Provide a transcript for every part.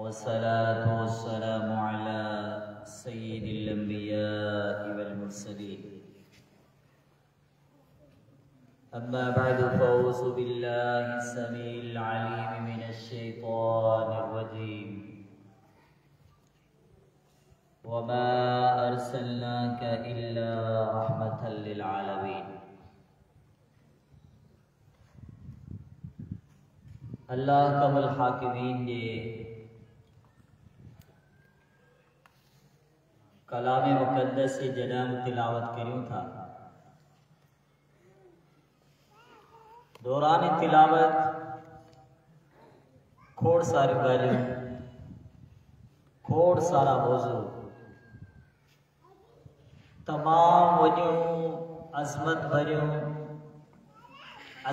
वस्सलातु वस्सलामु अला सय्यिदिल अंबिया'i वल मुरसलीन। अम्मा बअदु फ़अऊज़ु बिल्लाहि समीइल अलीम मिनश शैतानिर रजीम। वमा अर्सलनाका इल्ला रहमतल लिल आलमीन। अल्लाह कमल हाकिमीन ने कलाम मुक़द्दस से जनाब तिलावत करूँ था। दौरान तिलावत खोड़ सारी गालियों, खोड़ सारा मौजू, तमाम वजूं अजमत भरियों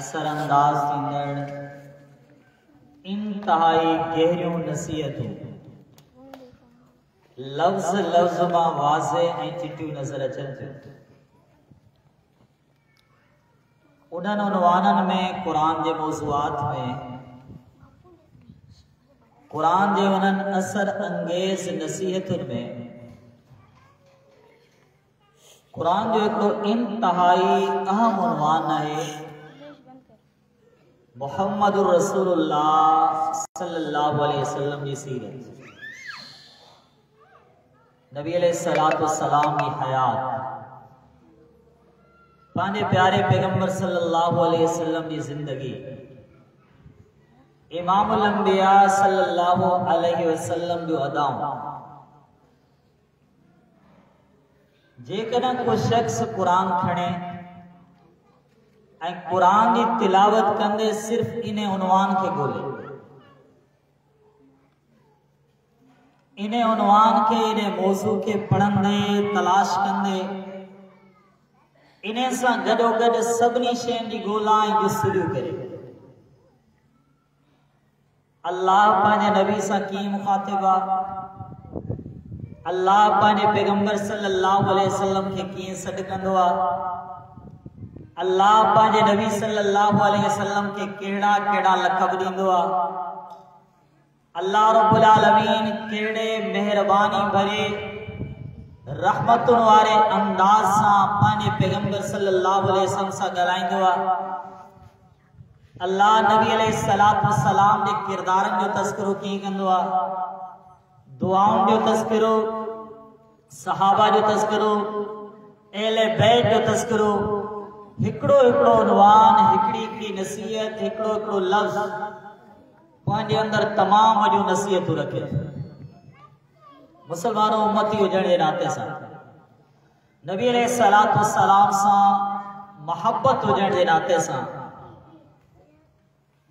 असरअंदाज थींदड़ इंतहाई गहरियों नसीहतूं लफ्ज़ लफ्ज़ मां वाज़े ऐं चिटियूं नज़र अचनि थियूं। उन्हनि उनवाननि में क़ुरान जे मौज़ूआत में क़ुरान जे उन्हनि असर अंगेज़ नसीहतुनि में क़ुरान जो हिकिड़ो इंतहाई अहम उनवान आहे मुहम्मदुर रसूलुल्लाह सल्लल्लाहु अलैहि वसल्लम जी सीरत, नबी अलैहिस्सलातु वस्सलाम की हयात, पांजे प्यारे पैगंबर सल्लल्लाहु अलैहि वसल्लम की जिंदगी, इमामुल अंबिया सल्लल्लाहु अलैहि वसल्लम जो अदाऊं। जेकॾहिं को शख्स कुरान खणे ऐं कुरान की तिलावत कंदे सिर्फ इन उनवान के गोले, इन उनवान के इन मौजू के पढ़ंदे तलाश कंदे इन सां गॾोगॾु सभिनी शयुनि जी ॻोल्हा ऐं जुस्तजू करे अल्लाह पंहिंजे नबी सां कीअं मुखातिब आहे, अल्लाह पंहिंजे पैगंबर सल्लल्लाहु अलैहि वसल्लम खे कीअं सॾु कंदो आहे, अल्लाह पंहिंजे नबी सल्लल्लाहु अलैहि वसल्लम के कहिड़ा कहिड़ा लक़ब ॾींदो आहे, अल्लाह रब्बुल आलमीन कहिड़े मेहरबानी भरे रहमतुनि वारे अंदाज़ सां पंहिंजे पैगंबर सल्लल्लाहु अलैहि वसल्लम सां ॻाल्हाईंदो आहे। अल्लाह नबी अलैहिस्सलातु वस्सलाम जे किरदारनि जो तज़किरो कीअं कंदो आहे, दुआउनि जो तज़किरो, सहाबा जो तज़किरो, अहले बैत जो तज़किरो, हिकिड़ो हिकिड़ो उनवान, हिकिड़ी हिकिड़ी नसीहत, हिकिड़ो हिकिड़ो लफ़्ज़ पंहिंजे अंदर तमाम वॾियूं नसीहतूं रखे। मुसलमानों उम्मती हुजण जे नाते सां नबी अलैहिस्सलातु वस्सलाम सां मोहब्बत हुजण जे नाते सां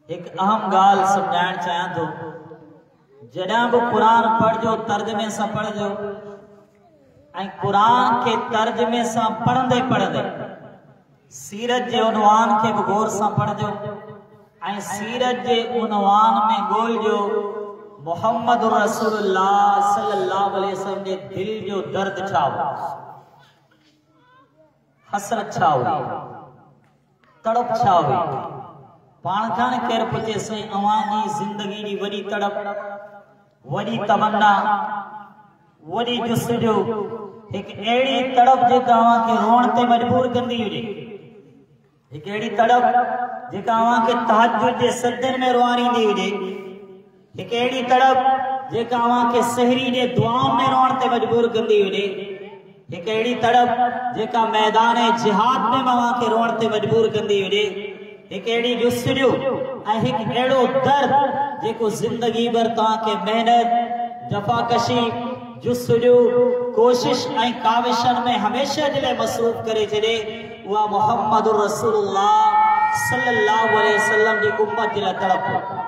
एक अहम ॻाल्हि सम्झाइण चाहियां थो। जॾहिं बि क़ुरान पढ़जो तर्जुमे सां पढ़जो ऐं क़ुरान के तर्जुमे सां पढ़ंदे पढ़ंदे सीरत जे उनवान के भी गौर सां पढ़जो ऐं सीरत जे उनवान में ॻोल्हजो मुहम्मदुर रसूलुल्लाह सल्लल्लाहु अलैहि वसल्लम जे दिल जो दर्द छा हो, हसरत छा हुई, तड़प छा हुई। पाण खां केर पुछे सही अवां जी जिंदगी जी वॾी तड़प, वॾी तमन्ना, वॾी जुस्तजू, एक अहिड़ी तड़प जेका अवां खे रोअण ते मजबूर कंदी हुजे, एक अहिड़ी तड़प जेका अवां खे तहज्जुद जे सजदनि में रुआरींदी हुजे, एक अहिड़ी तड़प जेका अवां खे सहरी जे दुआउनि में रोअण ते मजबूर कंदी हुजे, एक अहिड़ी तड़प जेका मैदान जिहाद में अवां खे रोअण ते मजबूर कंदी हुजे, एक अहिड़ी जुस्तजू ऐं हिकु अहिड़ो दर्द जेको ज़िंदगी भर तव्हां खे मेहनत, जफ़ाकशी, जुस्तजू, कोशिश ऐं काविशनि में हमेशा जे लाइ मसरूफ़ करे छॾे, उहा मुहम्मदुर रसूलुल्लाह सल्लल्लाहु अलैहि वसल्लम जी उम्मत जे लाइ तड़प।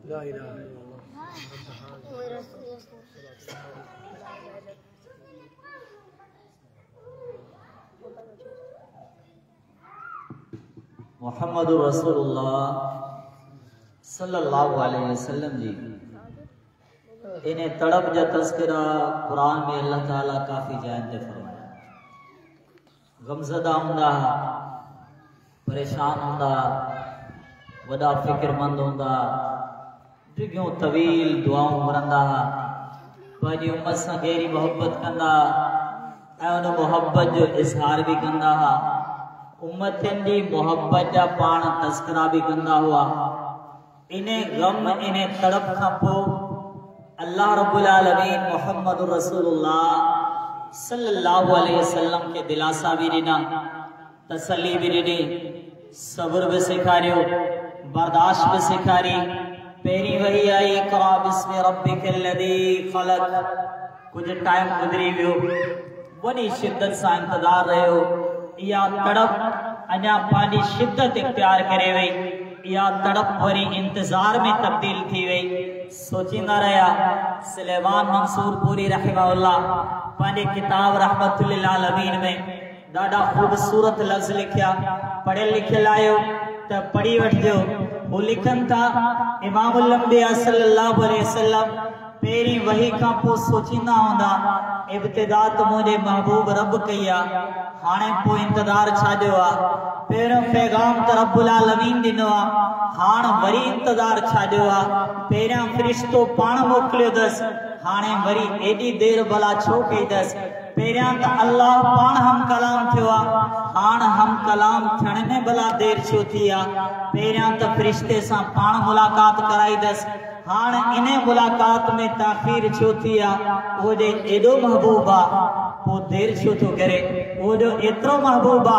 मुहम्मदुर रसूलुल्लाह सल्लल्लाहु अलैहि वसल्लम जी इन्हें तड़प जा तस्करा कुरान में अल्लाह ताला काफ़ी जगह ते फरमाया। गमज़दा हुंदा, परेशान हुंदा, वॾा फ़िक्रमंद हुंदा, डिघियूं तवील दुआऊं घुरंदा, पंहिंजी उम्मत सां गहरी मोहब्बत कंदा ऐं उन मोहब्बत जो इज़हार भी कंदा। उम्मतन जी मोहब्बत जा पाण तस्करा भी कंदा हुआ। इन्हें गम इन्हें तड़प खां पोइ अल्लाह रब्बुल आलमीन मुहम्मदुर रसूलुल्लाह सल्लल्लाहु अलैहि वसल्लम के दिलासा भी ॾिना, तसल्ली भी ॾिनी, सब्र भी सिखारियो, बर्दाश्त भी सिखारी। पहिरीं वही आई इक़रा बिस्मि रब्बिकल लज़ी ख़लक़। कुछ टाइम गुज़री वियो, वॾी शिद्दत सां इंतज़ार रहियो। या तड़प अञा पानी शिद्दत इख्तियार करे वही, या तड़प वरी इंतजार में तब्दील थी वही। सोचींदा रहा सुलेमान मंसूर पूरी रहमहुल्लाह पानी किताब रहमतुल लिल आलमीन में ॾाढा खूबसूरत लफ्ज़ लिखिया। पढ़े लिखियल आयो त पढ़ी वठिजो। वो लिखन था इमामुल अंबिया सल्लल्लाहु अलैहि वसल्लम पहिरीं वही खां पोइ सोचींदा हूंदा इब्तिदा तो मुझे महबूब रब कई आ, हाणे पोइ इंतजार छाजो आ। पहिरियों पैगाम त रब्बुल आलमीन ॾिनो आ, हाण वरी इंतजार छाजो आ। पहिरियां फ़रिश्तो पाण मोकिलियो अथसि, हाणे वरी एॾी देर भला छो कई अथसि। पहिरियां त अल्लाह पाण हम कलाम थियो आ, हाण हम कलाम थियण में भला देर छो थी आ। पहिरियां त फ़रिश्ते सां पाण मुलाक़ात कराई अथसि, हाण इन मुलाकात में ताख़ीर छो थी आ। वो जो एडो महबूब आ वो देर छो तो करे। वो जो एतरो महबूब आ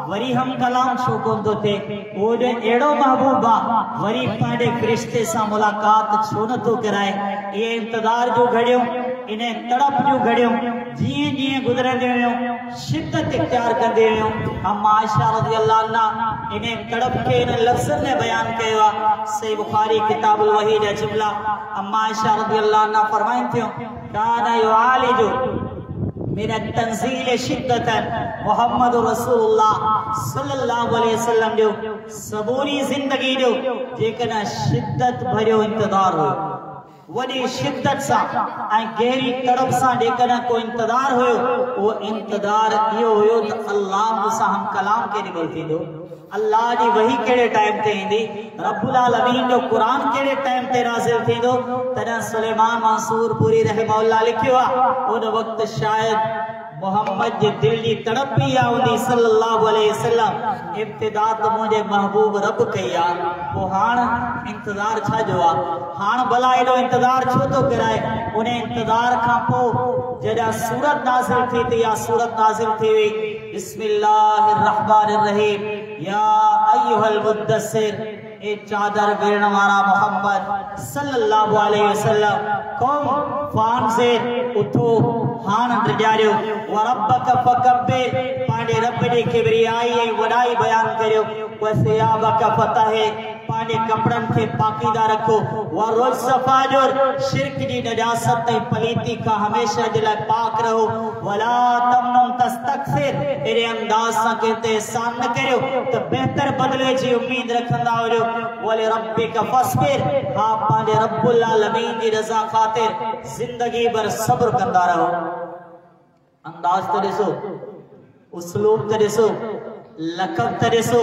वरी हम कलाम छो कोन तो थे। वो जो एडो महबूब आ वरी पांडे फरिश्ते सा मुलाकात छो न तो कराए। ये इंतजार जो घड़ियो, इन्हें तड़प जो घड़ियो, जिए जिए गुजरंदे वियो, शिद्दत इख्तियार करदे वियो। अम्मा आयशा रज़ियल्लाहु अन्हा इन्हें तड़प के इन लफ्ज़न में बयान कयो। सही बुखारी किताबुल वही जा जुमला अम्मा आयशा रज़ियल्लाहु अन्हा फरमाइन थियो काना युआलिजु मिन तंज़ील शिद्दतन मुहम्मद रसूलुल्लाह सल्लल्लाहु अलैहि वसल्लम जो सबूरी जिंदगी जो जेकना शिद्दत भरियो इंतजार हो, वडी शिद्दत सा ऐं गहरी तड़प सा जेकना को इंतजार हो। वो इंतजार यो हो तो अल्लाह मुसा हम कलाम के निकल थींदो, अल्लाह जी वही केड़े टाइम ते इंदी, रब्बुल आलमीन जो कुरान केड़े टाइम ते नाज़िल थींदो। तॾहिं सुलेमान मंसूर पूरी रहमहुल्लाह लिखियो आ उन वक्त शायद मोहम्मद जे दिल जी तड़प भी आ उन्दी सल्लल्लाहु अलैहि वसल्लम इब्तिदा तो मुझे महबूब रब कई आ। वो हाण इंतजार छा जो आ, हाण भला एडो इंतजार छो तो कराए। उन्हें इंतजार खां पोइ जॾहिं सूरत नाज़िल थी थी या सूरत नाज़िल थी हुई बिस्मिल्लाहिर्रहमानिर्रहीम या अय्युहल मुद्दस्सिर। ए चादर वेरण वाला मोहम्मद सल्लल्लाहु अलैहि वसल्लम कौम फानज़िर उठो हाण ड्यारियो व रब्बक फकब्बिर पांडे रब जी किबरियाई ऐं वॾाई बयान करियो व सियाबक फतहिर पांडे कपड़न के पाकीदा रखो व रोज सफाजुर शिरक जी नजासत ऐं पलीती का हमेशा जे लाइ पाक रहो वला तमनुन तस्तक्सिर एरे अंदाज सां कहते एहसान न करियो तो बेहतर बदले जी उम्मीद रखंदा हुजो वले रब्बिक फस्बिर। हा पांडे रब्बुल आलमीन जी रज़ा खातिर जिंदगी भर सब्र कंदा रहो। अंदाज तो ॾिसो, उसलूब तो ॾिसो, लक़ब तो ॾिसो।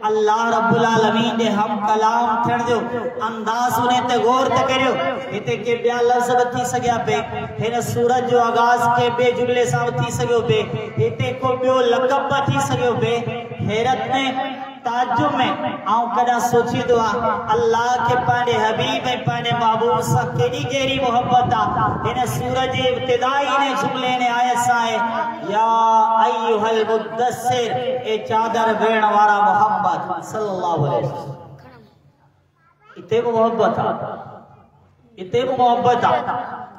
अल्लाह रब्बुल आलमीन जे हम कलाम थियण जो अंदाज उन ते गौर त करियो। हिते के ॿिया लफ़्ज़ थी सघिया पे, हिन सूरत जो आगाज़ के ॿिए जुमले सां थी सघियो पे, हिते को ॿियो लक़ब थी सघियो पे। हैरत में ताजुब में आऊं कदा सोचींदो आ अल्लाह के पांडे हबीब ऐं पांडे महबूब सां केॾी गहरी मोहब्बत आ। हिन सूरत जे इब्तिदाई ने जुमले ने आयत सां आहे या अय्युहल मुद्दस्सिर ए चादर वेण वारा मोहम्मद सल्लल्लाहु अलैहि वसल्लम। इते भी मोहब्बत आ, इते भी मोहब्बत आ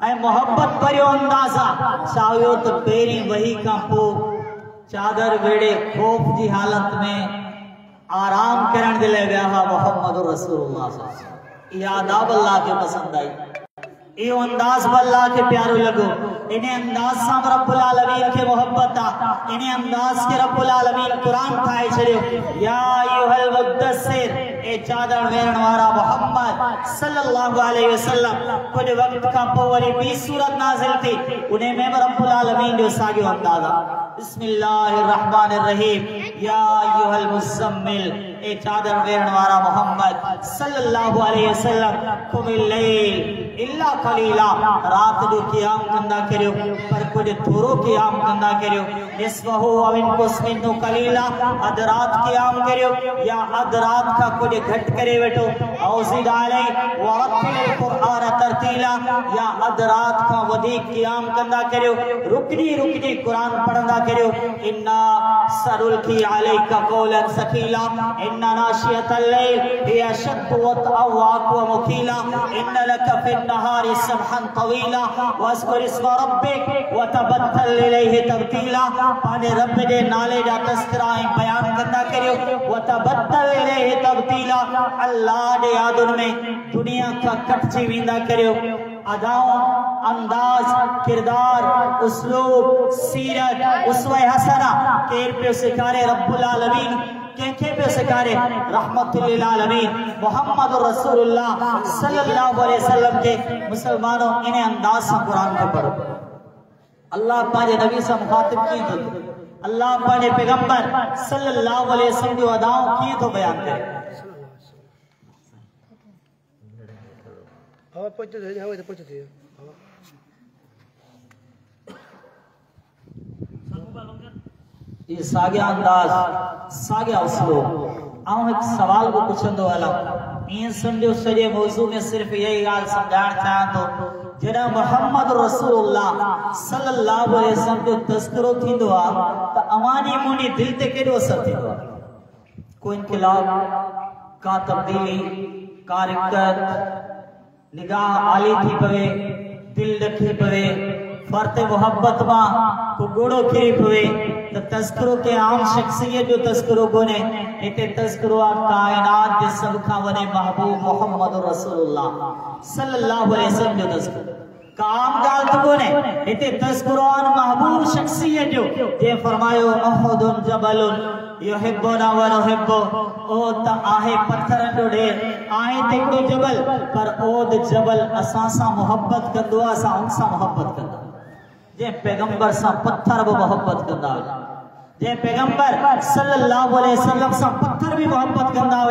ऐं मोहब्बत भरियो अंदाज़ा चाहियो तो पहिरीं वही खां पोइ चादर वेड़े खौफ जी हालत में आराम करण दे ले गया हा मोहम्मद रसूलुल्लाह। ये आदाब अल्लाह के पसंद आई, ये अंदाज अल्लाह के प्यारो लगो। इन्हें अंदाज से रब्बुल आलमीन के मोहब्बत आ, इन्हें अंदाज के रब्बुल आलमीन कुरान ठाए छड़ियो। या अय्युहल मुद्दस्सिर, ए चादर वेरण वारा मोहम्मद सल्लल्लाहु अलैहि वसल्लम कुछ वक्त का पोवरी 20 सूरत नाज़िल थी, उन्हें में रब्बुल आलमीन जो सागियो अंदाजा। बिस्मिल्लाहिर रहमानिर रहीम। या अय्युहल मुज़म्मिल, ए चादर वेरण वारा मोहम्मद सल्लल्लाहु अलैहि वसल्लम कुमिल लैल इल्ला कलीला, रात जो क़याम कंदा करियो पर कुछ थोरो क़याम कंदा करियो। निस्फहु अव इनकुस मिन्हु कलीला, अध रात क़याम करियो या अध रात का कुछ घट करे बैठो। औ ज़िद अलैहि वरत्तिल कुरआन तरतीला, या अध रात का वधीक क़याम कंदा करियो, रुकनी रुकनी कुरान पढ़ंदा करियो। इन्ना सनुल्क़ी अलैका क़ौलन सक़ीला, इन्ना नाशियतल लैल हिय अशद्दु वतअन व अक़वा मुक़ीला, इन्ना लका फ़िन नहारी सबहन तवीला, वज़्कुर इस्म रब्बिक व तबत्तल इलैहि तबतीला। पाने रब दे नाले जा तज़किरा बयान कंदा करियो, व तबत्तल इलैहि तबतीला, अल्लाह दे यादुन में दुनिया का कटजी विंदा करियो। अदाओं, अंदाज, किरदार, उसलूब, सीरत, उसवा हसना केर पे सिखारे रब्बुल आलमीन, के पे सिखारे रहमतुल लिल आलमीन मोहम्मद रसूलुल्लाह सल्लल्लाहु अलैहि वसल्लम के। मुसलमानों, इन्हें अंदाज से कुरान को पढ़ो। अल्लाह पाने नबी से मुखातिब किए तो, अल्लाह पाने पैगंबर सल्लल्लाहु अलैहि वसल्लम की अदाओं किए तो बयान करे। ये सागिया अंदाज, सागिया उसलूब। आऊं एक सवाल को पूछंदो वाला, इन समझो सजे मौजू में सिर्फ यही गाल समझाण चाहां तो जड़ा मोहम्मद रसूलुल्लाह सल्लल्लाहु अलैहि वसल्लम जो तज़किरो थींदो आ त अवानी मुनी दिल ते केडो असर थींदो आ। कोई इनकलाब का तब्दीली का रिक्कत, निगाह आली थी पवे, दिल रखी पवे, फरते मोहब्बत मां को गोड़ो खिरी पवे। तो तज़किरो के आम शख्सियत जो तज़किरो कोने, इते तज़किरो आ कायनात जे सब खां वॾे महबूब मोहम्मद रसूलुल्लाह सल्लल्लाहु अलैहि वसल्लम जो तज़किरो काम गाल तो कोने, इते तज़किरो आन महबूब शख्सियत जो जे फरमायो अहदुन जबलुन युहिब्बुना व नुहिब्बु, ओ त आहे पत्थर डोडे आहे तेको जबल, पर ओद जबल असां सां मोहब्बत कंदो आ, असां उन सां मोहब्बत कंदा। जे पैगंबर सां पत्थर भी मोहब्बत कंदा हो, जे पैगंबर सल्लल्लाहु अलैहि वसल्लम सां पत्थर भी मोहब्बत कंदा हो।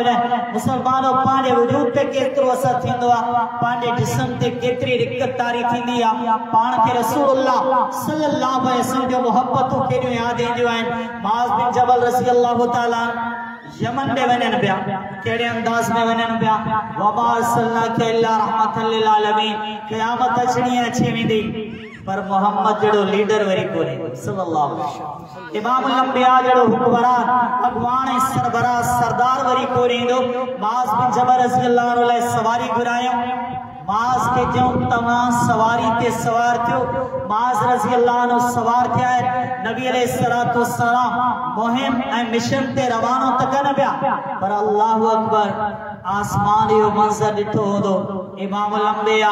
मुसलमानों, पांडे वजूद पे केतिरो असर थींदो आ, पांडे जिस्म ते केतिरी रिक्कतदारी थींदी आ। पाण खे रसूलुल्लाह सल्लल्लाहु अलैहि वसल्लम जो मोहब्बतूं केॾियूं यादि ईंदियूं आहिनि। माज़ बिन जबल रज़ी अल्लाहु ताला यमन में वञनि पिया, कहिड़े अंदाज में वञनि पिया। वमा अरसलनाका इल्ला रहमतल लिल आलमीन, क़यामत अचणी अची वेंदी पर मोहम्मद जड़ो लीडर वरी कोने सल्लल्लाहु अलैहि वसल्लम। इमामुल अंबिया जड़ो हुक्मरान अगवान सरबराह सरदार वरी कोने इंदो। माज़ बिन जबल रज़ी अल्लाहु अन्हु सवारी घुरायो। माज़ के जो तमाम सवारी ते सवार थियो, माज़ रज़ी अल्लाहु अन्हु सवार थिया नबी अलैहि सलातो वस्सलाम मुहिम ए मिशन ते रवानो तकन पिया। पर अल्लाहु अकबर, आसमान यो मंजर ॾिठो होंदो। इमामुल अंबिया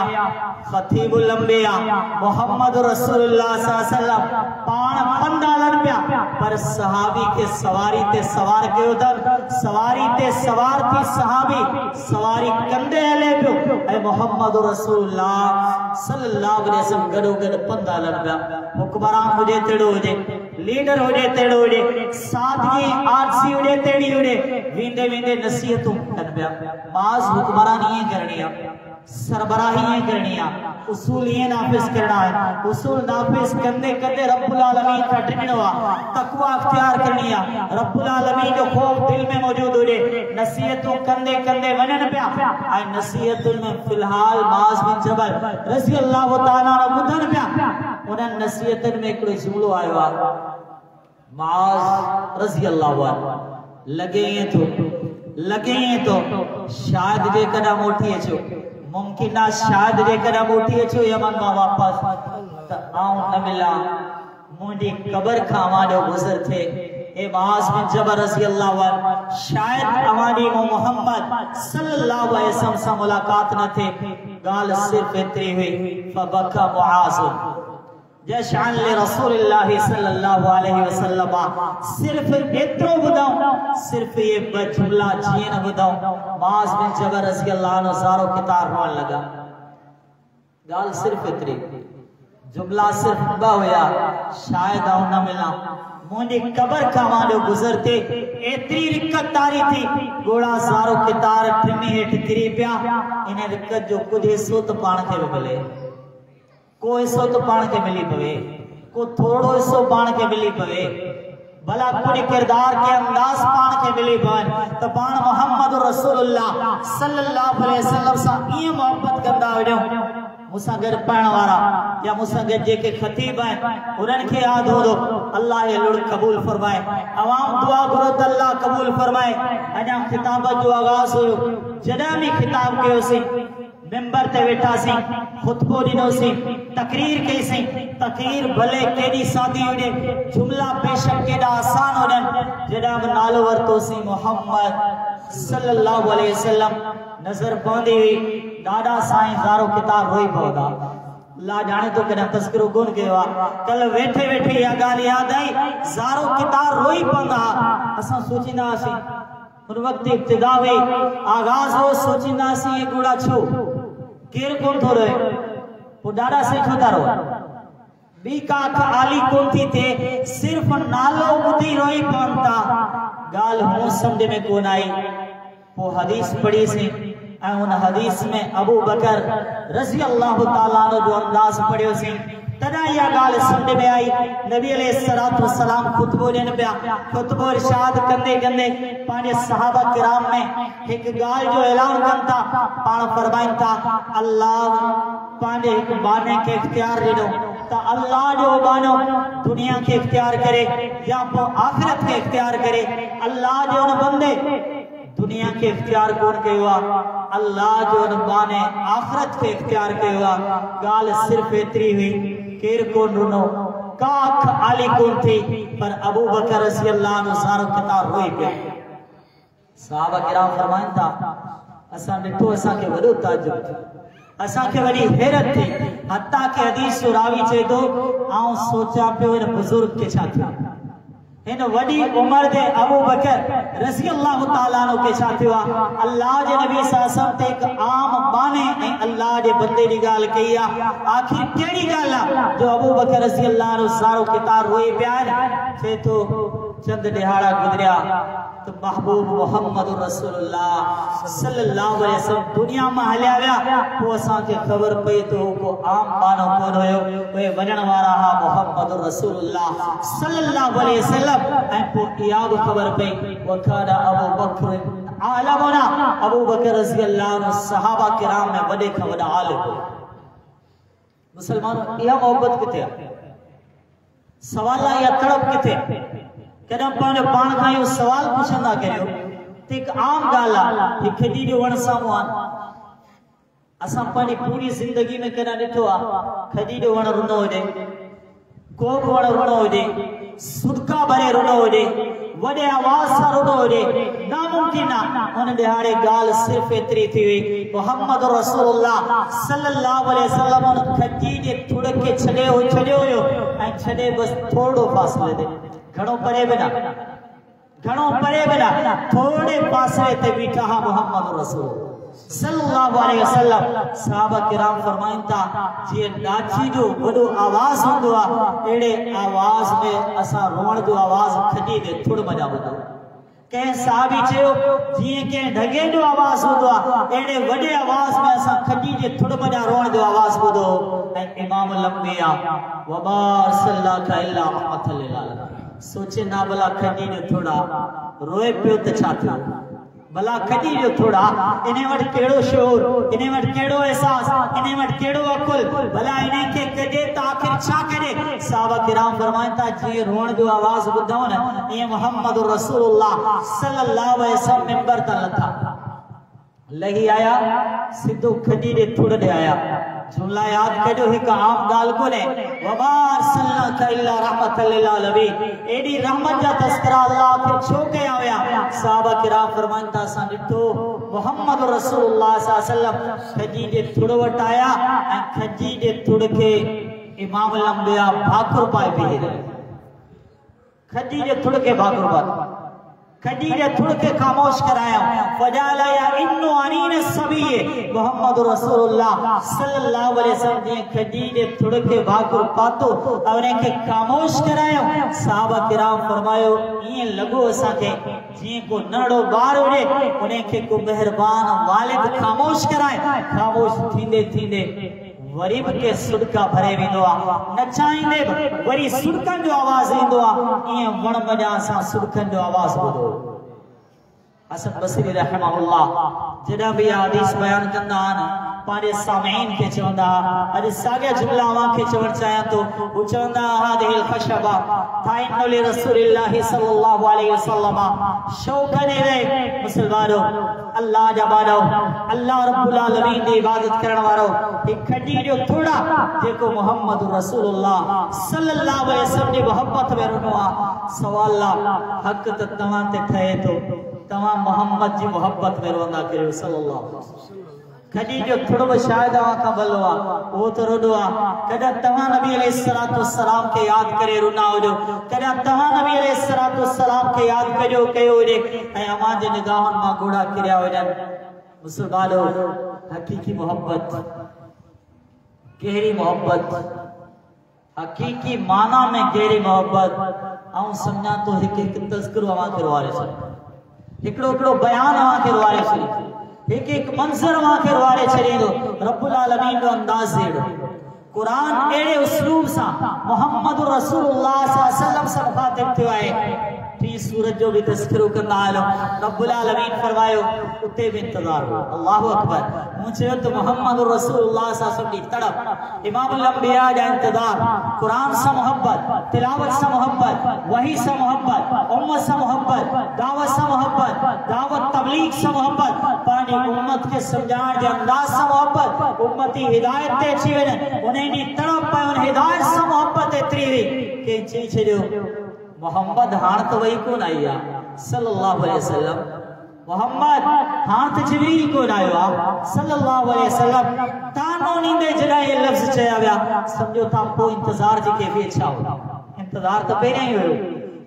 खतीबुल अंबिया मोहम्मद रसूलुल्लाह सल्लल्लाहु अलैहि वसल्लम पाण पंध हलन पिया, पर सहाबी के सवारी ते सवार कयो त सवारी ते सवार थी सहाबी सवारी कंदे हले पियो ऐं मोहम्मद रसूलुल्लाह सल्लल्लाहु अलैहि वसल्लम गॾो गॾु पंध हलन पिया। हुक्मरान हुजे तेड़ो हुजे, लीडर हुजे तेड़ो हुजे, सादगी आरसी हुजे तेड़ी हुजे, वेंदे वेंदे नसीहतूं कनि पिया। माज़ हुक्मरान ईअं करणी आहे, सरबराही ईअं करणी आहे, उसूल ईअं नाफ़िज़ करणा आहिनि। उसूल नाफ़िज़ कंदे कंदे रब्बुल आलमीन खां टिकणो आहे, तक़वा इख्तियार करणी आहे, रब्बुल आलमीन जो ख़ौफ़ दिल में मौजूद हुजे। नसीहतूं कंदे कंदे वञनि पिया ऐं नसीहतुनि में फ़िलहाल माज़ बिन जबल रज़ी अल्लाहु ताला ॿुधनि पिया। उन्हनि नसीहतुनि में हिकिड़ो जुमिलो आयो आहे, माज़ रज़ी अल्लाहु अन्हु लगे ईअं थो शायदि जेकॾहिं मोटी अचो, मुमकिन आहे शायदि जेकॾहिं मोटी अचो यमन मां वापसि त आऊं न मिलां, मुंहिंजी क़बर खां वाॾो गुज़र थिए, ए मुआज़ बिन जबल रज़ी अल्लाहु अन्हु शायद अवानी मोहम्मद सल्लल्लाहु अलैहि वसल्लम से मुलाकात न थे गाल सिर्फ एतरी हुई फबका मुआज़ जशान ले रसूलुल्लाह सल्लल्लाहु अलैहि वसल्लम सिर्फ एतरो बुधाऊं सिर्फ ये जुमला जिए न बुधाऊं मुआज़ बिन जबल रज़ी अल्लाहु अन्हु ज़ारो कितार रोन लगा गाल सिर्फ एतरी जुमला सिर्फ बा होया शायद आऊं न मिला मुझे कबर का वालो गुजरते एतरी रिक्कत तारी थी गोड़ा सारो कितार ट्रिमी हेठ गिरी पिया इन्हें रिक्कत जो कुछ हिस्सो तो पाण के मिले को हिस्सो तो पाण के मिली पवे को थोड़ो हिस्सो पाण के मिली पवे भला कुड़ी किरदार के अंदाज पाण के मिली पवन तो पाण मोहम्मद रसूलुल्लाह सल्लल्लाहु अलैहि वसल्लम सा ये मोहब्बत कंदा वड्यो मुसा घर पढ़ण वारा या मुसा घर जेके खतीब हैं उन्हनि खे याद हो दो अल्लाह ये लुड़ कबूल फरमाए अवाम दुआ करो तो अल्लाह कबूल फरमाए अजा खिताब जो आगाज हो जदा भी खिताब कयो सी मिंबर ते वेठा सी खुतबो दिनो सी तकरीर कई सी तकरीर भले केडी सादी होने जुमला बेशक केडा आसान होने जदा नालो वरतो सी मोहम्मद सल्लल्लाहु अलैहि वसल्लम नजर पौंदी हुई दादा साईं ज़ारो किताब रोई पौधा ला जाने तो कदा तस्करो गुण गया कल वेठे वेठे या गाल याद आई ज़ारो किताब रोई पौधा असा सोचिंदा सी उन वक्त इब्तिदा हुई आगाज हो सोचिंदा सी ये गुड़ा छो केर कोन थो रहे वो दादा से छो तारो बी का आली कोन थी थे सिर्फ नालो बुधी रोई पौंता गाल हो समझ में कोन आई वो हदीस पढ़ी सी उन हदीस में अबू बकर रज़ी अल्लाहु ताला अन्हु जो अंदाज पढ़ियो सी तदा या गाल समझ में आई नबी अलैहिस्सलातु वस्सलाम खुतबो ॾियनि पिया खुतबो इरशाद कंदे कंदे पांजे सहाबा किराम में एक गाल जो ऐलान कन था पाण फरमाइन था अल्लाह पांजे एक बाने के इख्तियार ॾिनो त अल्लाह जो बानो दुनिया के इख्तियार करे या पो आखिरत के इख्तियार करे अल्लाह जो उन बंदे दुनिया के इख्तियार कौन के हुआ अल्लाह जो बाने आखिरत के इख्तियार के हुआ गाल सिर्फ एतरी हुई केर कौन रुनो काख आली कौन थी पर अबू बकर रज़ी अल्लाह अन्हु सारो किताब रोई पे सहाबा किराम फरमाइन था असा डिठो असा के वडो ताजुब असा के वडी हैरत थी हत्ता के हदीस रावी चे तो आऊं सोचा पे इन बुजुर्ग के छा थियो इन वडी उम्र दे अबू बकर रज़ी अल्लाह ताला अन्हु के छा थियो अल्लाह जे नबी सल्लल्लाहु ते एक आम बाने ए अल्लाह जे बंदे दी गाल कई आखिर केड़ी गाल जो अबू बकर रज़ी अल्लाह अन्हु सारो किताब रोई पिया थे तो चंद दिहाड़ा गुजरिया तो महबूब मोहम्मद रसूलुल्लाह सल्लल्लाहु अलैहि वसल्लम दुनिया में हलिया विया तो असा के खबर पई तो को आम बानो कोन होयो वे वजन वारा हा मोहम्मद रसूलुल्लाह सल्लल्लाहु अलैहि वसल्लम ऐ को इया खबर पई वकाना अबू बकर आलमना अबू बकर रज़ी अल्लाह अन्हु सहाबा किराम में वडे का वडा आलिम मुसलमानों इया मोहब्बत किथे सवाल या तड़प किथे कदा पाने पाण का यो सवाल पुछंदा करियो ते एक आम गाल आ खडी जो वण सामुआन असा पानी पूरी जिंदगी में कदा ॾिठो आ खडी जो वण रुनो होजे को वण रुनो होजे सुदका भरे रुनो होजे वडे आवाज सा रुनो होजे नामुमकिन आ उन दिहाड़े गाल सिर्फ एतरी थी हुई मोहम्मद रसूलुल्लाह सल्लल्लाहु अलैहि वसल्लम उन खडी जे थुड़के छड़े हो ऐं छड़े बस थोड़ो फासले दे घणो परे बिना थोड़े पासे ते बीठा हा मोहम्मद रसूल सल्लल्लाहु अलैहि वसल्लम सहाबा किराम फरमाइन था जे नाची जो वडो आवाज हुंदो आ एड़े आवाज में असा रोण जो आवाज खडी दे थोड़ मजा बुधो के साहबी चयो जिए के ढगे जो आवाज हुंदो आ एड़े वडे आवाज में असा खडी जे थोड़ मजा रोण जो आवाज बुधो ऐ इमाम लंबिया वबार सल्लल्लाहु इल्ला रहमतुल लिल आलमीन सोचे ना भला खडी जो थोड़ा रोए पियो त छा थियो भला खडी जो थोड़ा इने वट केड़ो शोर इने वट केड़ो एहसास इने वट केड़ो अकुल भला इने के कजे त आखिर छा करे सहाबा किराम फरमाइन था जी रोण जो आवाज बुधाओ न ये मोहम्मद रसूलुल्लाह सल्लल्लाहु अलैहि वसल्लम मिंबर त लथा लही आया सिद्धो खडी दे थोड़ दे आया जुमला याद कजो एक आम गाल को ने वमा अरसलनाका इल्ला रहमतल लिल आलमीन एडी रहमत जा तस्करा अल्लाह फिर छो के आया सहाबा किराम फरमान था सा डिठो मोहम्मद रसूलुल्लाह सल्लल्लाहु अलैहि वसल्लम खजी जे थुड़ वटाया खजी जे थुड़ के इमाम लंबिया भाकुर पाए भी खजी जे थुड़ के भाकुर पाए खजी जे थुड़ के खामोश कराया फजाला या इन्नु अनीन सबिये मोहम्मद रसूलुल्लाह सल्लल्लाहु अलैहि वसल्लम जे खजी जे थुड़ के भाकुर पातो औने के खामोश करायो सहाबा किराम फरमायो ये लगो असा के जी को नड़ो बार उड़े उन्हें के को मेहरबान वालिद खामोश कराए खामोश थींदे थींदे वरीब के सुड़का भरे वेंदो आ नचाईंदे वरी सुड़कन जो आवाज ईंदो आ ये वण मजा सा सुड़कन जो आवाज ॿुधो हसन बसरी रहमहुल्लाह जडा भी हदीस बयान कंदा आन पारे सामीन के चवंदा अज सागे जुमला वा के चवण चाया तो वो चवंदा हादिल खशबा ताइनु लि रसूलिल्लाह सल्लल्लाहु अलैहि वसल्लम शौकने रे मुसलमानो अल्लाह जबानो अल्लाह रब्बुल आलमीन दी इबादत करण वारो एक खडी जो थोड़ा जेको मोहम्मद रसूलुल्लाह सल्लल्लाहु अलैहि वसल्लम दी मोहब्बत में रहनो आ सवाल हक त तवा ते ठहे तो तवा मोहम्मद जी मोहब्बत में रहंदा करियो सल्लल्लाहु अलैहि वसल्लम खडी जो थोड़ो शायद आवा का बलवा वो तो रोडवा कदा तवा नबी अलैहिस्सलातु वस्सलाम के याद करे रुना हो कदा तवा नबी अलैहिस्सलातु वस्सलाम के याद करियो कयो रे ए अमा जे निगाहन मा गोड़ा किया हो मुसलमानो हकीकी मोहब्बत गहरी मोहब्बत हकीकी माना में गहरी मोहब्बत आऊं समझा तो एक तज़किरो आवा करवारे छे एकड़ो बयान आवा करवारे छे एक मंजर वहां के वारे छड़ी दो रब्बुल आलमीन जो अंदाज दे कुरान एड़े उसलूब सा मोहम्मद रसूलुल्लाह सल्लल्लाहु अलैहि वसल्लम से मुखातिब थियो है टी सूरज जो भी तस्करो करना आलो रब्बुल आलमीन फरमायो उते भी इंतजार हो अल्लाहु अकबर मुझे तो मोहम्मद रसूलुल्लाह सल्लल्लाहु अलैहि वसल्लम की तड़प इमामुल अंबिया का इंतजार कुरान से मोहब्बत तिलावत से मोहब्बत वही से मोहब्बत उम्मत से मोहब्बत दावत से मोहब्बत दावत तबलीग से मोहब्बत पानी उम्मत के समझाण जे अंदाज से मोहब्बत उम्मती हिदायत ते अची वने उन्हें नी तड़प पे उन हिदायत से मोहब्बत एतरी के चई छड़ियो मोहम्मद हाण तो वही कोन आया सल्लल्लाहु अलैहि वसल्लम मोहम्मद हाथ जिब्रील को आयो सल्लल्लाहु अलैहि वसल्लम तानो नींदे जड़ा ये लफ्ज चया वया समझो ता को इंतजार जी के भी अच्छा हो इंतजार तो पहले ही हो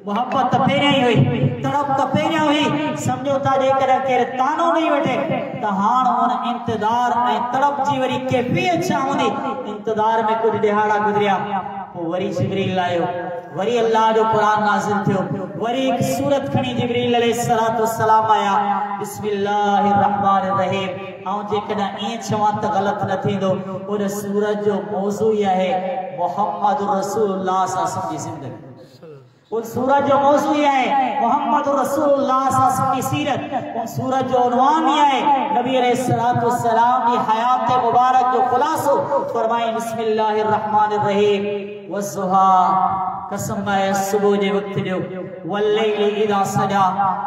मोहब्बत तो पहले ही हुई तड़प तो पहले हुई समझो ता जे कर के तानो नहीं वठे त हाण उन इंतजार ए तड़प जी वरी के भी अच्छा होंदी इंतजार में कुछ दिहाड़ा गुजरिया वो वरी जिब्रील आयो वरी अल्लाह जो कुरान नाज़िल थियो वरी एक सूरत खणी जिब्रील अलैहिस्सलातु वस्सलाम आया बिस्मिल्लाहिर रहमानिर रहीम आऊं जे कदा ए छवा त गलत न थींदो उन सूरत जो मौजू है मोहम्मद रसूलुल्लाह सल्लल्लाहु अलैहि वसल्लम की जिंदगी उन सूरत जो मौजू है मोहम्मद रसूलुल्लाह सल्लल्लाहु अलैहि वसल्लम की सीरत उन सूरत जो उन्वान है नबी अलैहिस्सलातु वस्सलाम की हयात मुबारक जो खुलासो फरमाए बिस्मिल्लाहिर रहमानिर रहीम वस्सुहा कसम है सुबह जे वक्त जो वल्लैलि इदा सजा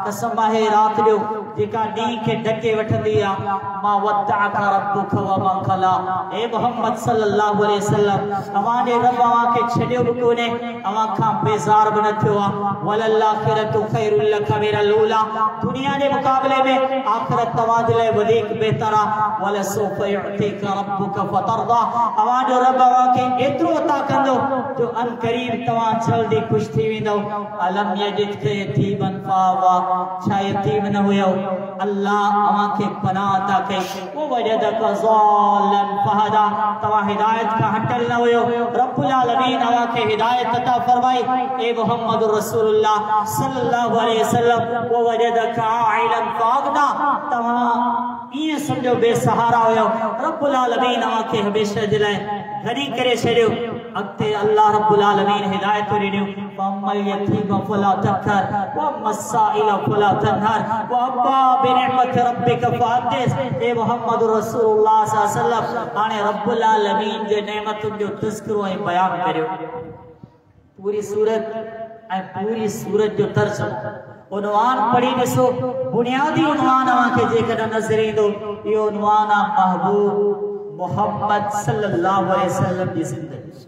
कसम है रात जो जेका डी के ढके वठंदी आ मा वत्तअका रब्बुका व मा खला ए मोहम्मद सल्लल्लाहु अलैहि वसल्लम अवाने रब अवा के छडियो कोने अवा का बेजार बन थियो आ वलल आखिरतु खैरुल लक मिनल ऊला दुनिया के मुकाबले में आखिरत तवादले वदीक बेहतरा वल सौफ युतीका रब्बुका फतरदा अवा जो रब अवा के एतरो अता कंदो जो अन करीब तवा जल्दी खुश थी वेंदो अलम यजिद के यतीमन फावा छा यतीम न हुयो अल्लाह अवा के पनाह अता कई वो वजदक ज़ालन फहदा तवा हिदायत का हटल न हुयो रब्बुल आलमीन अवा के हिदायत अता फरमाई ए मोहम्मद रसूलुल्लाह सल्लल्लाहु अलैहि वसल्लम वो वजदक आइलन फागना तवा ये समझो बेसहारा हुयो रब्बुल आलमीन अवा के हमेशा दिलाए घड़ी करे छड़ियो अक्ते अल्लाह रब्बुल आलमीन हिदायत रिन्यू फमल यतीम फला तकहर व मसाइल फला तनहर व अब्बा बिनिअमत रब्बिक फहदिस ए मोहम्मद रसूलुल्लाह सल्लल्लाहु अलैहि वसल्लम आने रब्बुल आलमीन जे नेमतुन जो तज़किरो ऐ बयान करियो पूरी सूरत जो तर्जुमो उन्वान पढ़ी ॾिसो बुनियादी उन्वान अवा के जेकॾहिं नज़र ईंदो इहो उन्वान आहे महबूब मोहम्मद सल्लल्लाहु अलैहि वसल्लम जी जिंदगी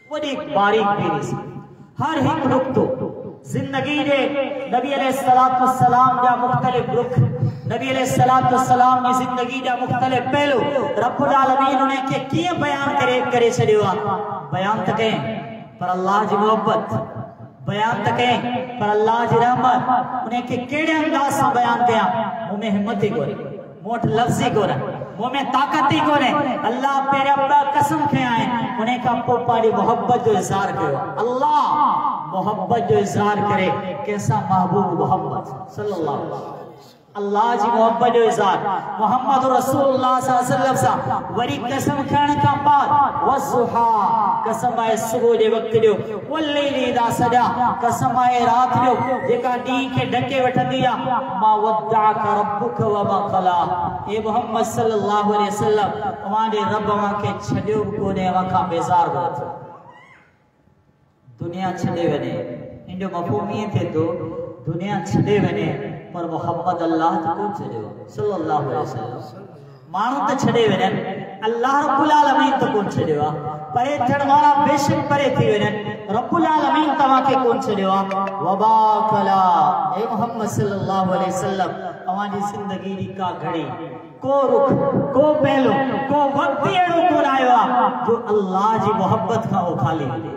वही बारीक पेरी सी हर एक नुक्तो जिंदगी दे नबी अलैहिस्सलातु वस्सलाम जा मुख्तलिफ रुख नबी अलैहिस्सलाम जी जिंदगी जा मुख्तलिफ पहलू रब्बुल आलमीन उन्हें के किए बयान करे छड़ियो बयान तके पर अल्लाह जी मोहब्बत बयान तके पर अल्लाह जी रहमत उन्हें के केड़े अंदाज से बयान कया मुंह में हिम्मत ही कोरे मोट लफ्जी कोरे मुंह में ताकत ही कोरे अल्लाह पेरे अब्बा कसम खे आए उन्हें का पोपाड़ी मोहब्बत जो इज़हार कयो अल्लाह मोहब्बत जो इज़हार करे कैसा महबूब मोहम्मद सल्लल्लाहु अलैहि वसल्लम अल्लाह जी मोहब्बत जो इज़हार मोहम्मद रसूलुल्लाह सल्लल्लाहु अलैहि वसल्लम वरी कसम खाने का बाद वसुहा कसम आए सुबह दे वक्त जो वल्लैली इज़ा सजा कसम आए रात जो जेका डी के ढके वठंदिया मा वद्दाका रब्बुका व मा क़ला ए मोहम्मद सल्लल्लाहु अलैहि वसल्लम तुम्हारे रब वा के छडियो कोने वा का बेजार वथ दुनिया छडे वने इंजो मफहूम ये थे तो दुनिया छडे वने पर मोहम्मद अल्लाह तो कौन छड़ियो सल्लल्लाहु अलैहि वसल्लम मानू तो छड़े वने अल्लाह रब्बुल आलमीन तो कौन छड़ियो परे चढ़वाला बेशक परे थी वने रब्बुल आलमीन तवा के कौन छड़ियो वबा कला ए मोहम्मद सल्लल्लाहु अलैहि वसल्लम हमारी जिंदगी दी का घड़ी को रुख को पहलू को वक्त एड़ो कोन आयो जो अल्लाह जी मोहब्बत का वो खाली हुए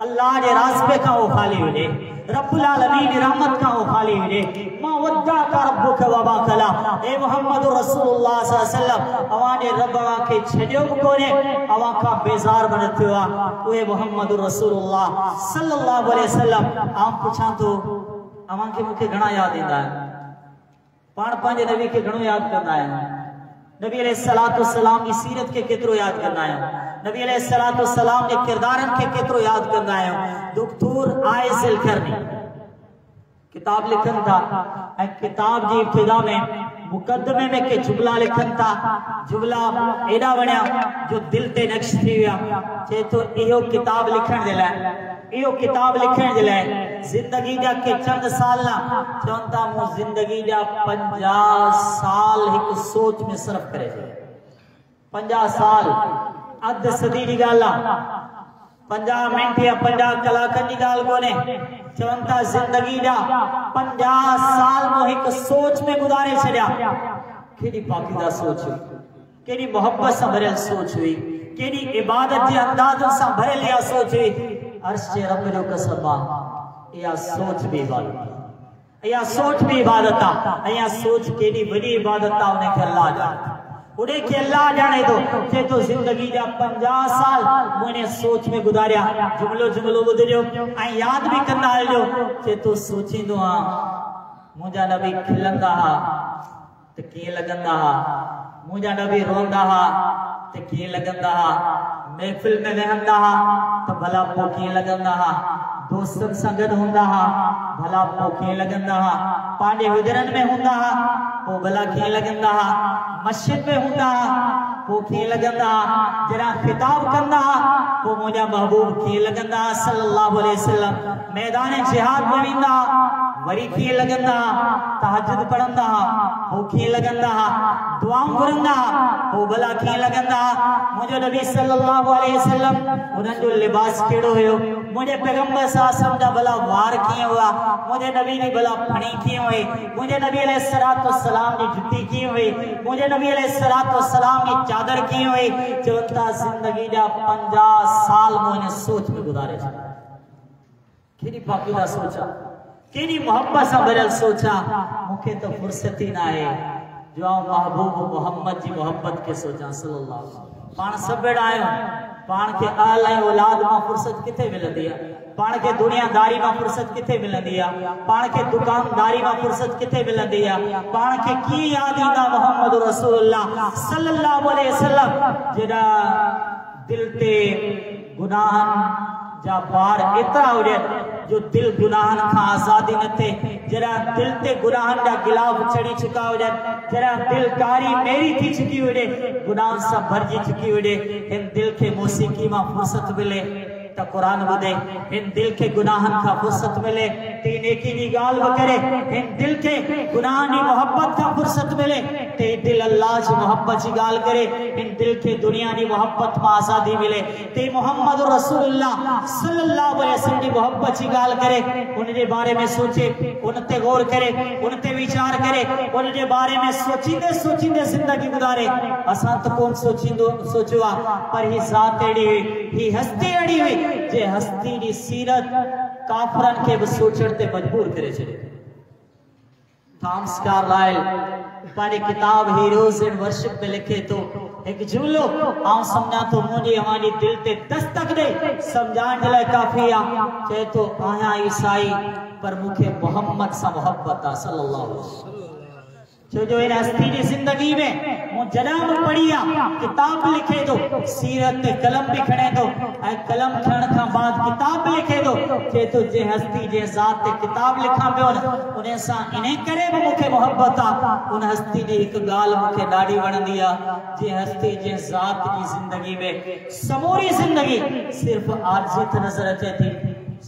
अल्लाह जे रास्ते का वो खाली हुए रब्बुल आलमीन रहमत का वो खाली हुए मा वद्दाका रब्बुका व मा क़ला ए मोहम्मद रसूलुल्लाह सल्लल्लाहु अलैहि वसल्लम अवाने रब्बा के छडियो कोने अवा का बेजार बनथियो ओए मोहम्मद रसूलुल्लाह सल्लल्लाहु अलैहि वसल्लम आप पूछा तो अवा के मुखे घणा याद इंदा है पाण पांजे नबी के घणो याद करना है नबी अलैहिस्सलातु वस्सलाम की सीरत के केतरो याद करना है नबी अलैहिस्सलातु वस्सलाम के किरदारन के केतरो याद करना है दुख्तूर आयसिल करनी किताब लिखन था किताब जी इब्तिदा में मुकदमे में के जुमला लिखन था जुमला एडा वणया जो दिल ते नक्श थी विया चे तो इहो किताब लिखण दे लाए इहो किताब लिखण दे लाए जिंदगी जा के चंद साल ना चवंता मु जिंदगी जा 50 साल एक सोच में सर्फ करे 50 साल अध सदी दी गाला 50 मिनट या 50 कलाकन दी गाल कोने चवंता जिंदगी जा 50 साल मो एक सोच में गुजारे छड़या केडी पाकीदा सोच केडी मोहब्बत से भरल सोच हुई केडी इबादत जे अंदाज से भरल या सोच हुई अर्श जे रब जो कसबा या सोच भी इबादत या सोच भी इबादत या सोच केडी बड़ी इबादत उन्हें के अल्लाह जाने उन्हें के अल्लाह जाने तो तो जिंदगी जा 50 साल मुने सोच में गुजारिया जुमलो जुमलो बुधरियो आ याद भी कंदा हलजो जे तो सोचींदो आ मुजा नबी खिलंदा हा ते के लगंदा हा मुजा नबी रोंदा हा ते के लगंदा हा महफिल में रहंदा हा तो भला पो के लगंदा हा दोस्तन संगत हुंदा हा भला पो के लगंदा हा पांडे विदरन में हुंदा हा पो भला के लगंदा हा मस्जिद में हुंदा पो के लगंदा जरा खिताब कंदा पो मुजा महबूब के लगंदा सल्लल्लाहु अलैहि वसल्लम मैदान जिहाद में विंदा वरी के लगंदा तहज्जुद पढ़ंदा पो के लगंदा दुआऊं करंदा पो भला के लगंदा मुजो नबी सल्लल्लाहु अलैहि वसल्लम उनन जो लिबास केड़ो हुयो मुझे पैगंबर साहब दा भला वार किए हुआ मुझे नबी ने भला फणी किए हुए मुझे नबी अलैहिस्सलातु वस्सलाम ने जुत्ती की हुई मुझे नबी अलैहिस्सलातु वस्सलाम ने चादर की हुई चवंता जिंदगी जा 50 साल मोने सोच में गुजारे केडी पाकीदा सोचा केडी मोहब्बत से भरल सोचा मुखे तो फुर्सत ही ना है जो महबूब मोहम्मद जी मोहब्बत के सोचा सल्लल्लाहु अलैहि वसल्लम पाण सबेड़ा आयो पाण के आल ऐं औलाद मां फुर्सत किथे मिलंदी आहे पाण के दुनियादारी मां फुर्सत किथे मिलंदी आहे पाण के दुकानदारी मां फुर्सत किथे मिलंदी आहे पाण के की याद ईंदा मोहम्मद रसूलुल्लाह सल्लल्लाहु अलैहि वसल्लम जेड़ा दिल ते गुनाहन जा बार इतना हुजे जो दिल गुनाहन का आजादी न थे जरा दिल ते गुनाहन जा गिलाफ चढ़ी चुका हुजे जरा दिल कारी मेरी थी चुकी हुजे गुनाह से भरजी चुकी हुजे इन दिल के मौसीकी मां फुर्सत मिले त कुरान ॿुधे हिन दिल के गुनाहन का फुर्सत मिले ते नेकी दी गाल करे हिन दिल के गुनाह दी मोहब्बत का फुर्सत मिले ते दिल अल्लाह जी मोहब्बत जी गाल करे हिन दिल के दुनिया दी मोहब्बत में आजादी मिले ते मोहम्मद रसूलुल्लाह सल्लल्लाहु अलैहि वसल्लम दी मोहब्बत जी गाल करे उन दे बारे में सोचे उन ते गौर करे उन ते विचार करे उन दे बारे में सोचींदे सोचींदे जिंदगी गुजारे असा तो कौन सोचींदो सोचवा पर ही जात एड़ी हुई ही हस्ती एड़ी हुई जे हस्ती दी सीरत काफरन के भी सोचण ते मजबूर करे छे थॉमस कार्लाइल पारी किताब हीरोज इन वर्शिप में लिखे तो एक जुमलो आऊं समझा तो मुझे हमारी दिल ते दस्तक दे समझाण जे लाइ काफी आ चे तो आया ईसाई पर मुखे मोहम्मद सा मोहब्बत सल्लल्लाहु अलैहि वसल्लम जो इन हस्ती की जिंदगी में मु जनाब पढ़िया किताब लिखे दो सीरत कलम भी खणे दो ऐ कलम खण का बाद किताब लिखे दो के तो जे हस्ती जे जात ते किताब लिखा पियो उन्हें सा इने करे भी मुखे मोहब्बत आ उन हस्ती दी एक गाल मुखे ॾाढी वणंदी आ जे हस्ती जे जात की जिंदगी में समूरी जिंदगी सिर्फ आजिज़ नजर अचे थी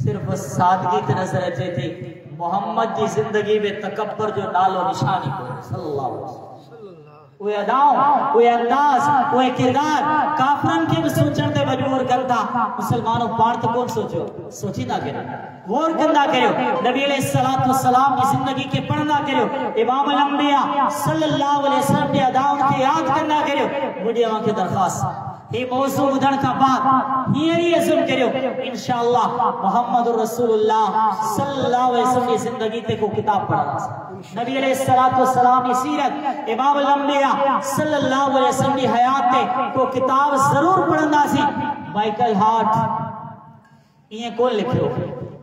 सिर्फ सादगी नजर अचे थी मोहम्मद की जिंदगी में तकब्बर जो नालो निशानी को सल्लल्लाहु अलैहि वसल्लम वो अदाओं वो अंदाज वो किरदार काफरन के भी सोचण ते मजबूर करता मुसलमानों पार तो कौन सोचो सोची ना करे गौर कंदा करियो नबी अलैहिस्सलातु वस्सलाम की जिंदगी के पढ़ना करियो इमाम अल अंबिया सल्लल्लाहु अलैहि वसल्लम के अदाओं के याद करना करियो मुझे वहां की दरखास्त ये मौजू उधर का बात ये अज़म करियो इंशाअल्लाह मोहम्मद रसूलुल्लाह सल्लल्लाहु अलैहि वसल्लम की जिंदगी ते को किताब पढ़ा नबी अलैहिस्सलातु वस्सलाम की सीरत इमाम अल अंबिया सल्लल्लाहु अलैहि वसल्लम की हयात ते को किताब जरूर पढ़ंदा सी माइकल हार्ट ये कौन लिखियो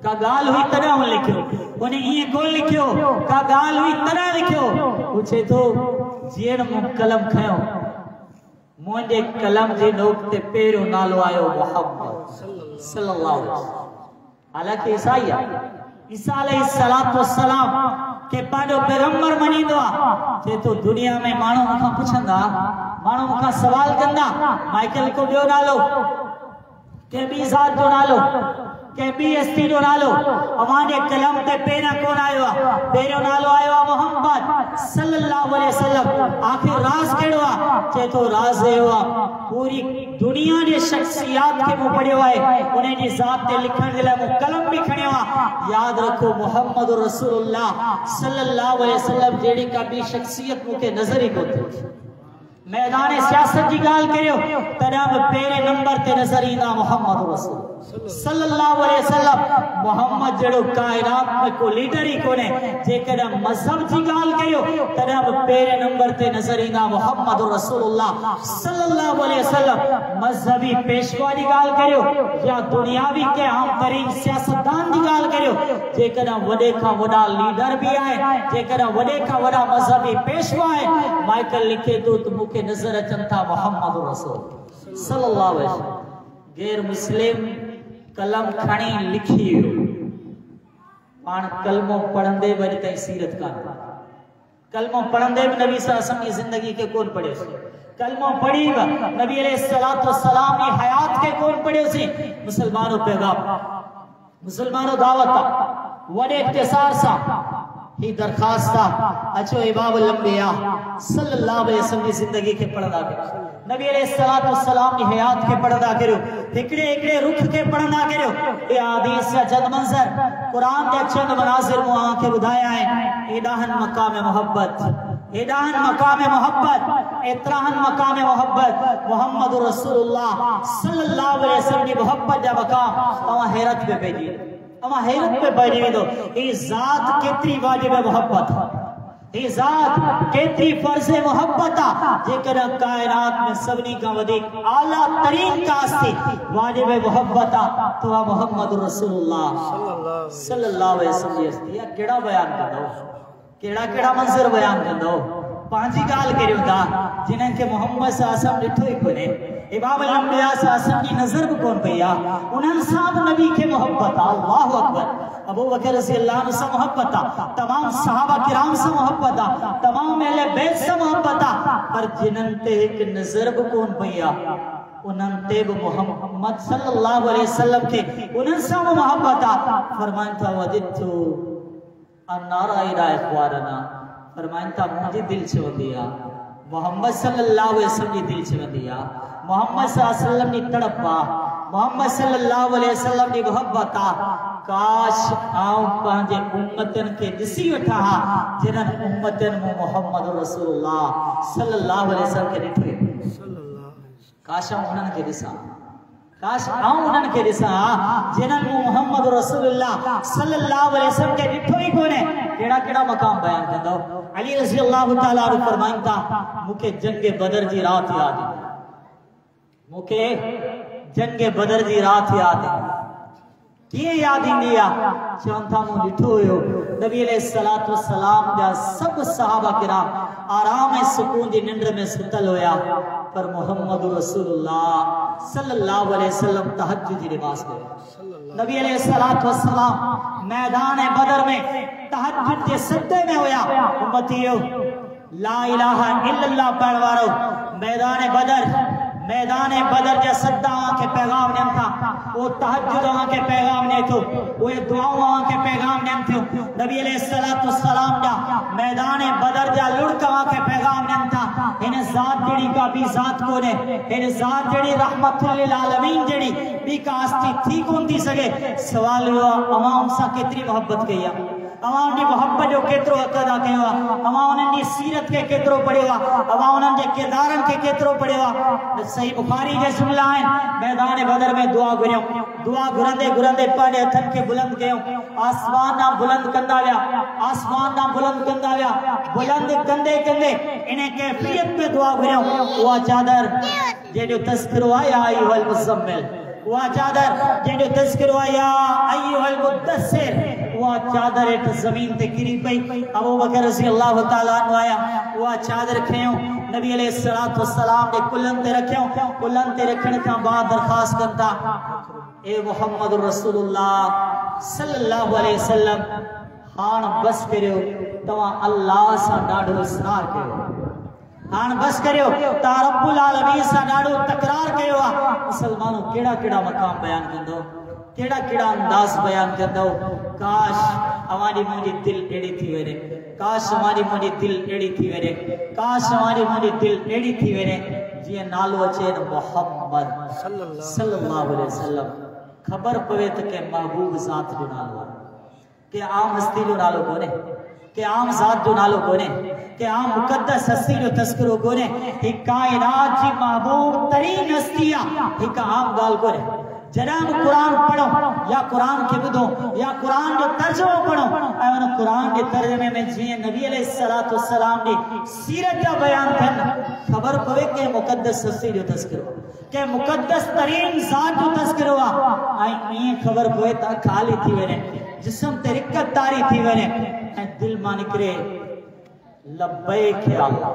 का गाल हुई तरह लिखियो उन्हें ये कौन लिखियो का गाल हुई तरह लिखियो पूछे तो जीण मु कलम खयो मुझे कलम जे नोक ते पेरो नालो आयो मोहम्मद सल्लल्लाहु अलैहि वसल्लम हालांकि ईसाई ईसा अलैहिस्सलातु वस्सलाम के पाडो पैगंबर मनींदो जे तो दुनिया में मानो मुखा पुछंदा मानो मुखा सवाल कंदा माइकल को ॿियो नालो के बी ज़ात जो नालो के बी एसटी जो नालो हमारे कलम ते पेरा कौन आयो पेरो नालो आयो मोहम्मद सल्लल्लाहु अलैहि वसल्लम आखिर राज केड़ो चे तो राज एवा पूरी दुनिया ने शख्सियत के मु पढ़ियो है उन्हें जी जात ते लिखण जे लाइ कलम भी खणियो याद रखो मोहम्मद रसूलुल्लाह सल्लल्लाहु अलैहि वसल्लम जेडी का भी शख्सियत मुके नजर ही कोती मैदान सियासत की गाल करियो तनाब पेरे नंबर ते नजर ईंदा मोहम्मद रसूल सल्लल्लाहु अलैहि वसल्लम मोहम्मद जड़ो कायनात में को लीडर ही कोने जेकर मजहब की गाल करियो तनाब पेरे नंबर ते नजर ईंदा मोहम्मद रसूलुल्लाह सल्लल्लाहु अलैहि वसल्लम मजहबी पेशवा की गाल करियो या दुनियावी के आम तरीन सियासतदान की गाल करियो जेकर वडे का वडा लीडर भी आए जेकर वडे का वडा मजहबी पेशवा है माइकल लिखे तो मुके नजर अचन था मोहम्मद रसूल सल्लल्लाहु अलैहि वसल्लम गैर मुस्लिम कलम खणी लिखी पान कलमो पढ़ंदे वरी तई सीरत का कलमो पढ़ंदे भी नबी सल्लल्लाहु अलैहि वसल्लम की जिंदगी के कौन पढ़े कलमो पढ़ी नबी अलैहिस्सलातु वस्सलाम की हयात के कौन पढ़े सी मुसलमानों पैगाम मुसलमानों दावत वडे इख्तिसार सा ही दरखास्त अचो इमाम अल अंबिया सल्लल्लाहु अलैहि वसल्लम की जिंदगी के पढ़दा करो नबी अलैहिस्सलातु वस्सलाम की हयात के पढ़दा करो एकड़े एकड़े रुख के पढ़दा करो ए हदीस या चंद मंजर कुरान के चंद मनाजिर मु आके बुधाया है एडाहन मकाम मोहब्बत एडाहन मकाम मोहब्बत इतराहन मकाम मोहब्बत मोहम्मद रसूलुल्लाह सल्लल्लाहु अलैहि वसल्लम की मोहब्बत जा मकाम तवा हैरत पे भेजी अमा हैरत पे बैठी वेंदो ई जात केतरी वाजिब मोहब्बत ई जात केतरी फर्ज मोहब्बत जेकर कायनात में सबनी का वधिक आला तरीन कास्ती वाजिब मोहब्बत तो मोहम्मद रसूलुल्लाह सल्लल्लाहु अलैहि वसल्लम या केड़ा बयान कंदो केड़ा केड़ा मंजर बयान कंदो पांची गाल करियो था जिन्हें के मोहम्मद सल्लल्लाहु अलैहि वसल्लम डिठो ही कोने इमाम अल अंबिया सल्लल्लाहु अलैहि वसल्लम की नजर भी कौन पया उन्हन साहब नबी के मोहब्बत अल्लाहु अकबर अबू बकर रज़ी अल्लाह अन्हु से मोहब्बत तमाम सहाबा किराम से मोहब्बत तमाम अहले बैत से मोहब्बत पर जिन्हन ते एक नजर भी कौन पया उन्हनि ते बि मोहम्मद सल्लल्लाहु अलैहि वसल्लम खे उन्हनि सां बि मोहब्बत आहे। फरमाइनि था वदितु अन्नारा इला इख्वारना, फरमाइनि था मुंहिंजी दिलि चवंदी आहे मोहम्मद सल्लल्लाहु अलैहि वसल्लम जी दिलि चवंदी आहे मोहम्मद सल्लल्लाहु अलैहि वसल्लम जी तड़प आहे मोहम्मद सल्लल्लाहु अलैहि वसल्लम जी मोहब्बत आहे। काश आऊं पंहिंजे उम्मतनि खे ॾिसी वठां हा जिन्हनि उम्मतनि में मोहम्मद रसूलुल्लाह सल्लल्लाहु अलैहि वसल्लम खे ॾिठो। काश आऊं उन्हनि खे ॾिसां, काश आऊं उन्हनि खे ॾिसां जिन्हनि में मोहम्मद रसूलुल्लाह सल्लल्लाहु अलैहि वसल्लम खे ॾिठो ई कोन्हे। कहिड़ा कहिड़ा मक़ाम बयान कंदो। अली रज़ी अल्लाह ताला अन्हु फरमाइनि था मूंखे जंग बदर जी रात यादि आहे, मूंखे जंग बदर जी रात यादि आहे। कीअं यादि ईंदी आहे? चवनि था मूं ॾिठो हुयो नबी अलैहिस्सलातु वस्सलाम जा सभु सहाबा किराम आराम ऐं सुकून जी निंड में सुतल हुया, पर मोहम्मद रसूलुल्लाह सल्लल्लाहु अलैहि वसल्लम तहज्जुद जी नमाज़ कयो। नबी अलैहिस्सलातु वस्सलाम मैदान बदर में तहज्जुद जे सजदे में हुया। उम्मतियो ला इलाहा इल्लल्लाह पढ़ण वारो मैदान बदर जा सदा के पैगाम ॾियनि था, वो तहज्जुद के पैगाम ॾिए थो, वो दुआऊं के पैगाम ॾियनि थियूं। नबी अलैहिस्सलातु वस्सलाम जा मैदान बदर जा लुड़क के पैगाम ॾियनि था। हिन ज़ात जहिड़ी का ॿी ज़ात कोन्हे, हिन ज़ात जहिड़ी रहमतुल लिल आलमीन जहिड़ी ॿी का हस्ती थी कोन थी सघे। सवाल इहो आहे अवाम सां केतिरी मोहब्बत कई आहे, अवां जी मोहब्बत जो केतिरो हक़ अदा कयो आहे, अवां उन्हनि जी सीरत खे केतिरो पढ़ियो आहे, अवां उन्हनि जे किरदारनि खे केतिरो पढ़ियो आहे। सही बुखारी जे जुमला आहिनि मैदान बदर में दुआ घुरियूं, दुआ घुरंदे घुरंदे पंहिंजे हथनि खे बुलंद कयूं, आसमान ना बुलंद कंदा विया, आसमान ना बुलंद कंदा विया, बुलंद कंदे कंदे इन कैफियत में दुआ घुरियूं। उहा चादर जंहिंजो तज़किरो आहे या अय्युहल मुज़म्मिल, उहा चादर जंहिंजो तज़किरो आहे या अय्युहल मुद्दस्सिर, वह चादर हेठ जमीन ते किरी पई। अबू बकर रज़ी अल्लाह ताला अन्हु आया, वह चादर खयो नबी अलैहिस्सलातु वस्सलाम ने कुल्हनि ते रखियो। कुल्हनि ते रखण खां बाद दरख़्वास्त कनि था ए मोहम्मद रसूलुल्लाह सल्लल्लाहु अलैहि वसल्लम हाण बस करियो, तव्हां अल्लाह सां ॾाढो इसरार कयो, हाण बस करियो, तव्हां रब्बुल आलमीन सां ॾाढो तकरार कयो आहे। मुसलमानों कहिड़ा कहिड़ा मक़ाम बयान कंदो, केड़ा केड़ा अंदाज बयान कंदो। काश हमारी मुझे दिल एड़ी थी वने, काश हमारी मुझे दिल एड़ी थी वने, काश हमारी मुझे दिल एड़ी थी वने जी नालो अचे मोहम्मद सल्लल्लाहु अलैहि वसल्लम। खबर पवे त के महबूब ज़ात जो नालो के आम हस्ती जो नालो कोने, के आम ज़ात जो नालो कोने, के आम मुक़द्दस हस्ती जो तज़किरो कोने। ही कायनात जी महबूब तरीन हस्ती आहे, हिक आम गाल कोने। जनाब कुरान पढ़ो या कुरान के बुधो या कुरान जो तर्जुमो पढ़ो ऐं उन कुरान के तर्जुमे में जीअं नबी अलैहिस्सलातु वस्सलाम जी सीरत जा बयान थियनि, ख़बर पवे के मुक़द्दस हस्ती जो तज़किरो, के मुक़द्दस तरीन ज़ात जो तज़किरो आहे। ऐं ईअं ख़बर पवे त खाली थी वञे, जिस्म ते रिकत तारी थी वञे ऐं दिल मां निकिरे लब्बैक या अल्लाह,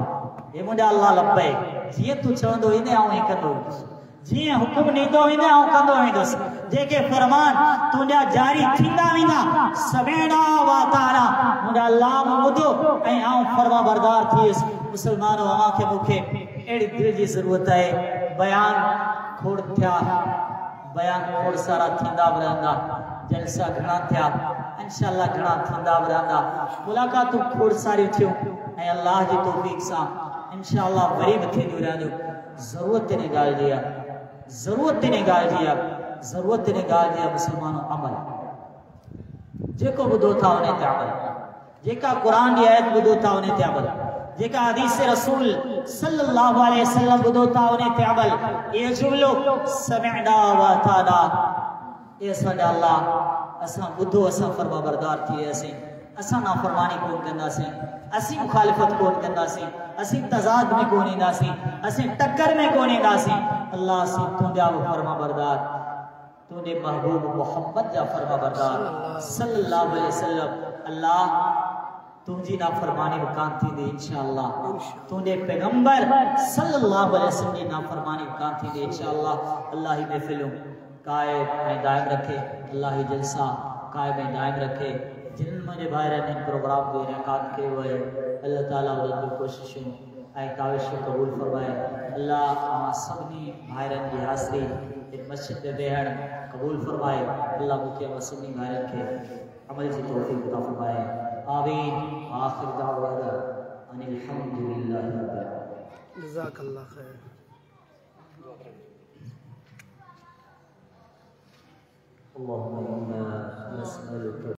हे मुंहिंजा अल्लाह लब्बैक, जीअं तूं चवंदो ईंदे आऊं ईअं कंदो वेंदुसि, जीअं हुकुम ॾींदो वेंदे आऊं कंदो वेंदुसि, जेके फरमान तुंहिंजा जारी थींदा वेंदा समेना वातारा मुंहिंजा अल्लाह ॿुधो ऐं आऊं फरमा बरदार थियुसि। मुसलमानों अवां खे मूंखे अहिड़ी दिलि जी ज़रूरत आहे। बयान खोड़ थिया, बयान खोड़ सारा थींदा बि रहंदा, जलसा घणा थिया इंशाअल्लाह घणा थींदा बि रहंदा, मुलाक़ातूं खोड़ सारियूं थियूं ऐं अल्लाह जी तौफ़ीक़ सां इंशाअल्लाह वरी बि थींदियूं रहंदियूं। ज़रूरत इन ॻाल्हि जी आहे, ज़रूरत इन ॻाल्हि जी आहे, ज़रूरत इन ॻाल्हि जी आहे। मुसलमानों अमल जेको ॿुधो था उन ते अमल, जेका क़ुरान जी आयत ॿुधो था उन ते अमल, जेका हदीस रसूल सल्लल्लाहु अलैहि वसल्लम ॿुधो था उन ते अमल। ये जुमलो समिअना व अताना, ए असांजा अल्लाह असां ॿुधो असां फरमा बरदार थी वियासीं, असां नाफरमानी कोन कंदासीं, असीं मुखालिफत कोन कंदासीं, असीं तज़ाद में कोन ईंदासीं, असीं टक्कर में कोन ईंदासीं। अल्लाह असीं तुंहिंजा बि फरमा बरदार, तुंहिंजे महबूब मोहम्मद जा फरमा बरदार सल्लल्लाहु अलैहि वसल्लम। अल्लाह तुंहिंजी नाफरमानी बि कान थींदी इंशाअल्लाह, तुंहिंजे पैगंबर सल्लल्लाहु अलैहि वसल्लम जी नाफरमानी बि कान थींदी इंशाअल्लाह। अल्लाह ही महफिलूं कायम ऐं दायम रखे, अल्लाह ही जलसा कायम ऐं दायम रखे। जिन मुझे भाई ने प्रोग्राम को इनकाद किए हुए अल्लाह ताला वाली कोशिशों ऐं काविश कबूल फरमाए। अल्लाह अमा सभिनी भाइरनि जी हाज़िरी इन मस्जिद में वेहण कबूल फरमाए। अल्लाह मूंखे अमा सभिनी भाइरनि खे अमल जी तौफ़ीक़ अता फरमाए। आमीन। आखिर दावाना अनिल हम्दुलिल्लाहि रब्बिल आलमीन। जज़ाकल्लाह खैर। अल्लाहुम्मा इन्ना नस्अलुका